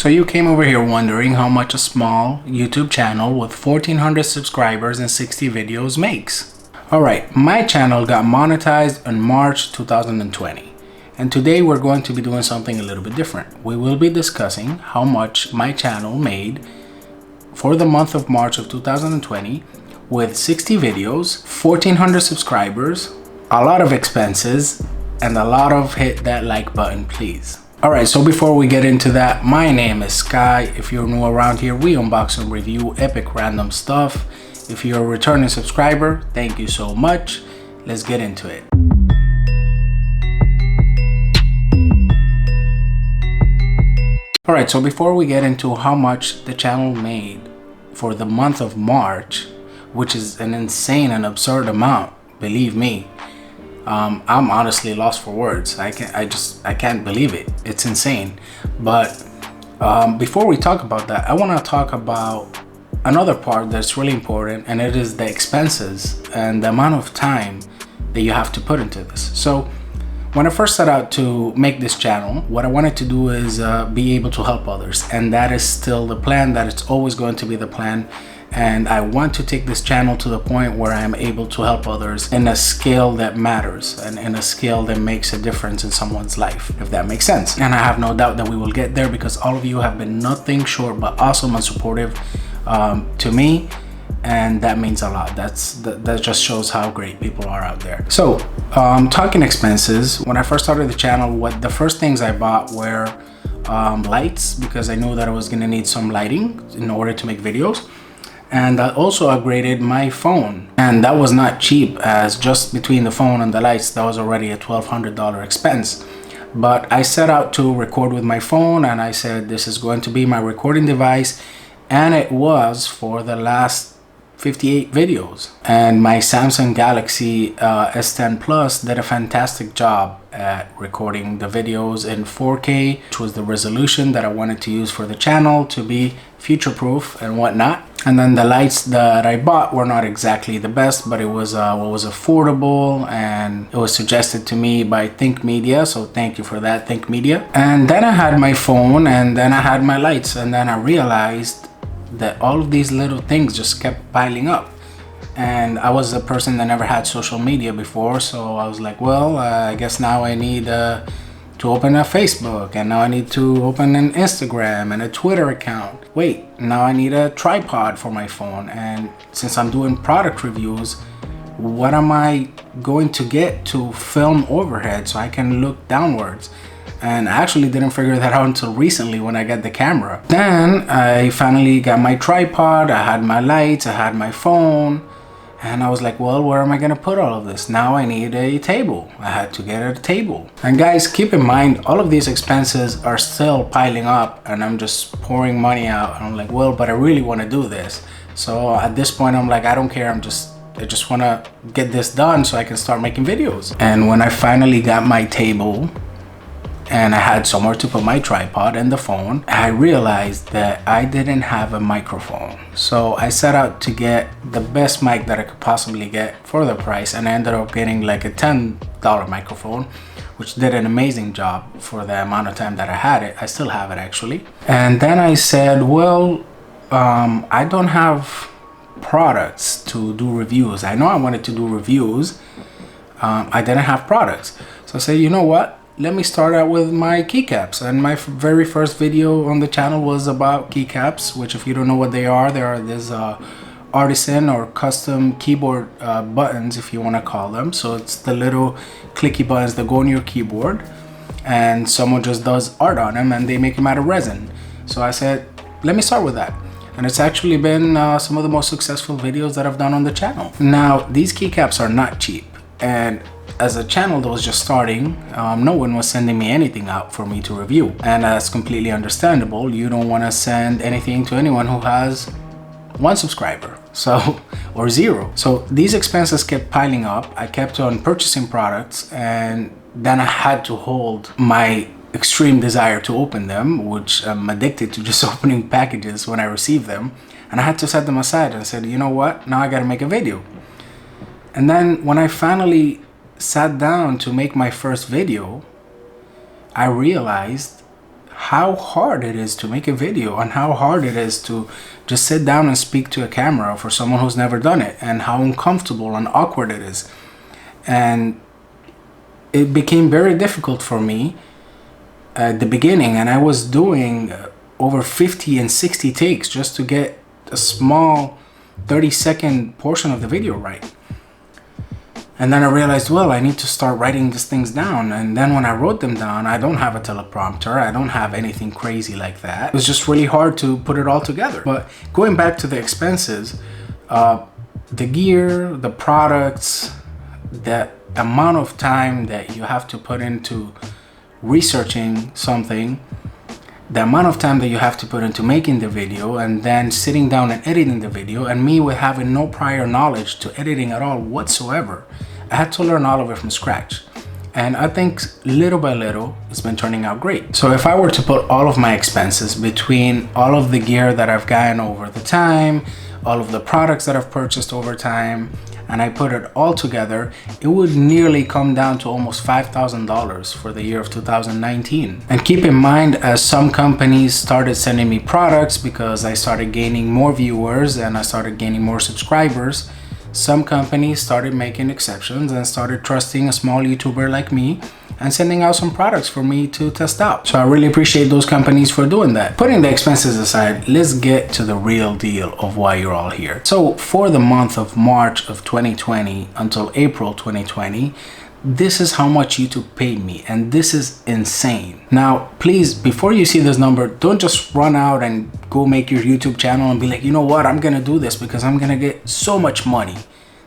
So you came over here wondering how much a small YouTube channel with 1400 subscribers and 60 videos makes. Alright, my channel got monetized in March 2020. And today we're going to be doing something a little bit different. We will be discussing how much my channel made for the month of March of 2020 with 60 videos, 1400 subscribers, a lot of expenses, and a lot of hit that like button please. Alright, so before we get into that, my name is Sky. If you're new around here, we unbox and review epic random stuff. If you're a returning subscriber, thank you so much. Let's get into it. Alright, so before we get into how much the channel made for the month of March, which is an insane and absurd amount, believe me, I'm honestly lost for words. I can't believe it. It's insane. But before we talk about that, I want to talk about another part that's really important, and it is the expenses and the amount of time that you have to put into this. So when I first set out to make this channel, what I wanted to do is be able to help others, and that is still the plan. That it's always going to be the plan. And I want to take this channel to the point where I am able to help others in a scale that matters and in a scale that makes a difference in someone's life, if that makes sense. And I have no doubt that we will get there because all of you have been nothing short but awesome and supportive to me, and that means a lot. That just shows how great people are out there. So talking expenses, when I first started the channel, the first things I bought were lights, because I knew that I was going to need some lighting in order to make videos. And I also upgraded my phone, and that was not cheap, as just between the phone and the lights that was already a $1,200 expense. But I set out to record with my phone, and I said this is going to be my recording device, and it was for the last 58 videos. And my Samsung Galaxy S10 Plus did a fantastic job at recording the videos in 4K, which was the resolution that I wanted to use for the channel to be future-proof and whatnot. And then the lights that I bought were not exactly the best, but it was what was affordable, and it was suggested to me by Think Media, so thank you for that, Think Media. And then I had my phone, and then I had my lights, and then I realized that all of these little things just kept piling up. And I was a person that never had social media before, so I was like, well, I guess now I need to open a Facebook, and now I need to open an Instagram and a Twitter account. Wait, now I need a tripod for my phone, and since I'm doing product reviews, what am I going to get to film overhead so I can look downwards? And I actually didn't figure that out until recently when I got the camera. Then I finally got my tripod, I had my lights, I had my phone, and I was like, well, where am I gonna put all of this? Now I need a table. I had to get a table. And guys, keep in mind, all of these expenses are still piling up, and I'm just pouring money out. And I'm like, well, but I really wanna do this. So at this point, I'm like, I don't care. I just wanna get this done so I can start making videos. And when I finally got my table, and I had somewhere to put my tripod and the phone, I realized that I didn't have a microphone. So I set out to get the best mic that I could possibly get for the price, and I ended up getting like a $10 microphone, which did an amazing job for the amount of time that I had it. I still have it actually. And then I said, well, I don't have products to do reviews. I know I wanted to do reviews. I didn't have products. So I said, you know what? Let me start out with my keycaps. And my very first video on the channel was about keycaps, which if you don't know what they are these artisan or custom keyboard buttons, if you want to call them. So it's the little clicky buttons that go on your keyboard, and someone just does art on them and they make them out of resin. So I said, let me start with that. And it's actually been some of the most successful videos that I've done on the channel. Now, these keycaps are not cheap, and as a channel that was just starting, no one was sending me anything out for me to review, and that's completely understandable. You don't want to send anything to anyone who has 1 subscriber, so or 0. So these expenses kept piling up. I kept on purchasing products, and then I had to hold my extreme desire to open them, which I'm addicted to just opening packages when I receive them, and I had to set them aside and said, you know what, now I gotta make a video. And then when I finally sat down to make my first video, I realized how hard it is to make a video and how hard it is to just sit down and speak to a camera for someone who's never done it, and how uncomfortable and awkward it is. And it became very difficult for me at the beginning, and I was doing over 50 and 60 takes just to get a small 30-second portion of the video right. And then I realized, well, I need to start writing these things down. And then when I wrote them down, I don't have a teleprompter. I don't have anything crazy like that. It was just really hard to put it all together. But going back to the expenses, the gear, the products, the amount of time that you have to put into researching something, the amount of time that you have to put into making the video, and then sitting down and editing the video, and me with having no prior knowledge to editing at all whatsoever, I had to learn all of it from scratch. And I think little by little, it's been turning out great. So if I were to put all of my expenses between all of the gear that I've gotten over the time, all of the products that I've purchased over time, and I put it all together, it would nearly come down to almost $5,000 for the year of 2019. And keep in mind, as some companies started sending me products because I started gaining more viewers and I started gaining more subscribers, some companies started making exceptions and started trusting a small YouTuber like me and sending out some products for me to test out. So I really appreciate those companies for doing that. Putting the expenses aside, let's get to the real deal of why you're all here. So for the month of March of 2020 until April 2020, this is how much YouTube paid me, and this is insane. Now, please, before you see this number, don't just run out and go make your YouTube channel and be like, you know what, I'm gonna do this because I'm gonna get so much money.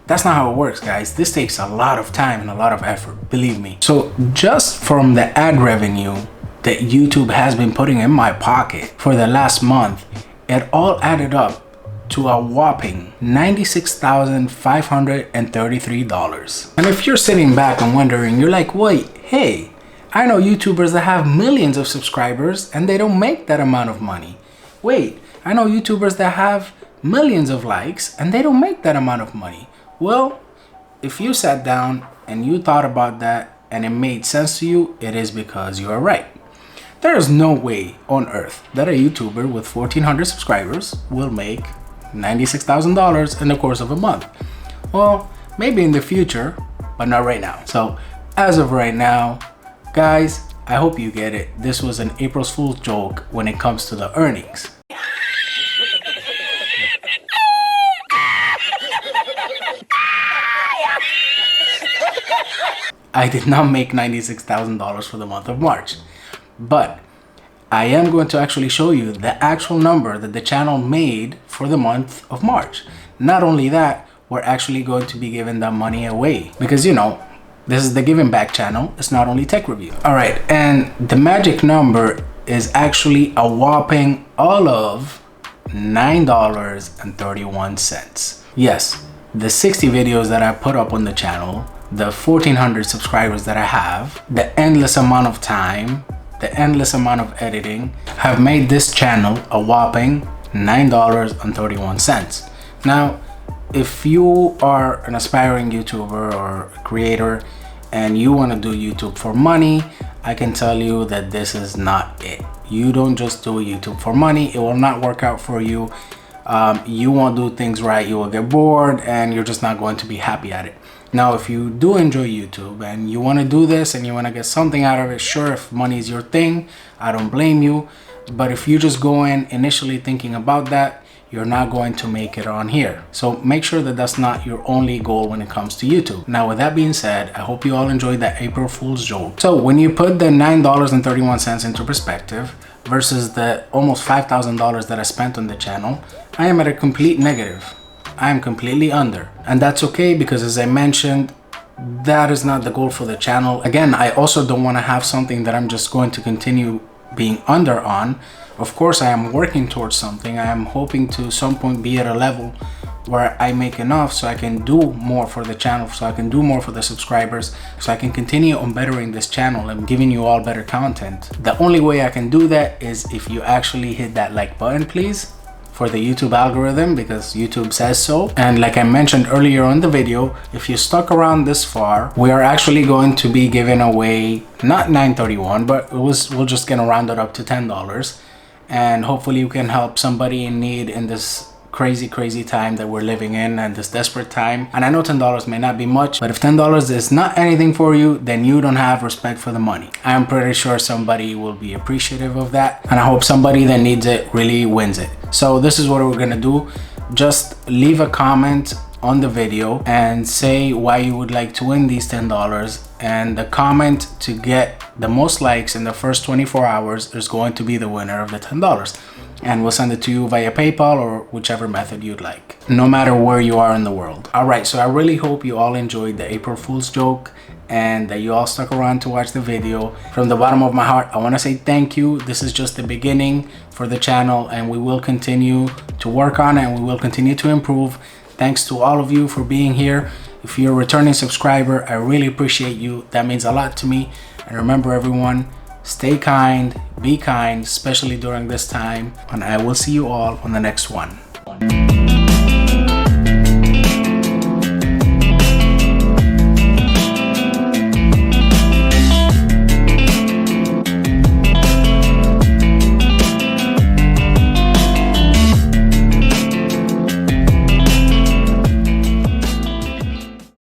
That's not how it works, guys. This takes a lot of time and a lot of effort, believe me. So just from the ad revenue that YouTube has been putting in my pocket for the last month, it all added up to a whopping $96,533. And if you're sitting back and wondering, you're like, wait, hey, I know YouTubers that have millions of subscribers and they don't make that amount of money. Wait, I know YouTubers that have millions of likes and they don't make that amount of money. Well, if you sat down and you thought about that and it made sense to you, it is because you are right. There is no way on earth that a YouTuber with 1,400 subscribers will make $96,000 in the course of a month. Well, maybe in the future, but not right now. So as of right now, guys, I hope you get it. This was an April Fool's joke when it comes to the earnings. I did not make $96,000 for the month of March, but I am going to actually show you the actual number that the channel made for the month of March. Not only that, we're actually going to be giving that money away because, you know, this is the Giving Back channel. It's not only tech review. All right, and the magic number is actually a whopping all of $9.31. Yes, the 60 videos that I put up on the channel, the 1,400 subscribers that I have, the endless amount of time, the endless amount of editing have made this channel a whopping $9.31. Now, if you are an aspiring YouTuber or a creator and you want to do YouTube for money, I can tell you that this is not it. You don't just do YouTube for money. It will not work out for you. You won't do things right. You will get bored and you're just not going to be happy at it. Now, if you do enjoy YouTube and you want to do this and you want to get something out of it, sure, if money is your thing, I don't blame you. But if you just go in initially thinking about that, you're not going to make it on here. So make sure that that's not your only goal when it comes to YouTube. Now, with that being said, I hope you all enjoyed that April Fool's joke. So when you put the $9.31 into perspective versus the almost $5,000 that I spent on the channel, I am at a complete negative. I am completely under, and that's okay because, as I mentioned, that is not the goal for the channel. Again, I also don't want to have something that I'm just going to continue being under on. Of course, I am working towards something. I am hoping to some point be at a level where I make enough so I can do more for the channel, so I can do more for the subscribers, so I can continue on bettering this channel and giving you all better content. The only way I can do that is if you actually hit that like button, please. for the YouTube algorithm because YouTube says so. And like I mentioned earlier on the video, if you stuck around this far, we are actually going to be giving away not 931, but we're just gonna round it up to $10, and hopefully you can help somebody in need in this crazy time that we're living in, and this desperate time. And I know $10 may not be much, but if $10 is not anything for you, then you don't have respect for the money. I'm pretty sure somebody will be appreciative of that, and I hope somebody that needs it really wins it. So this is what we're gonna do. Just leave a comment on the video and say why you would like to win these $10, and the comment to get the most likes in the first 24 hours is going to be the winner of the $10, and we'll send it to you via PayPal or whichever method you'd like, no matter where you are in the world. All right, so I really hope you all enjoyed the April Fool's joke and that you all stuck around to watch the video. From the bottom of my heart, I want to say thank you. This is just the beginning for the channel, and we will continue to work on it, and we will continue to improve. Thanks to all of you for being here. If you're a returning subscriber, I really appreciate you. That means a lot to me. And remember, everyone, stay kind, be kind, especially during this time, and I will see you all on the next one.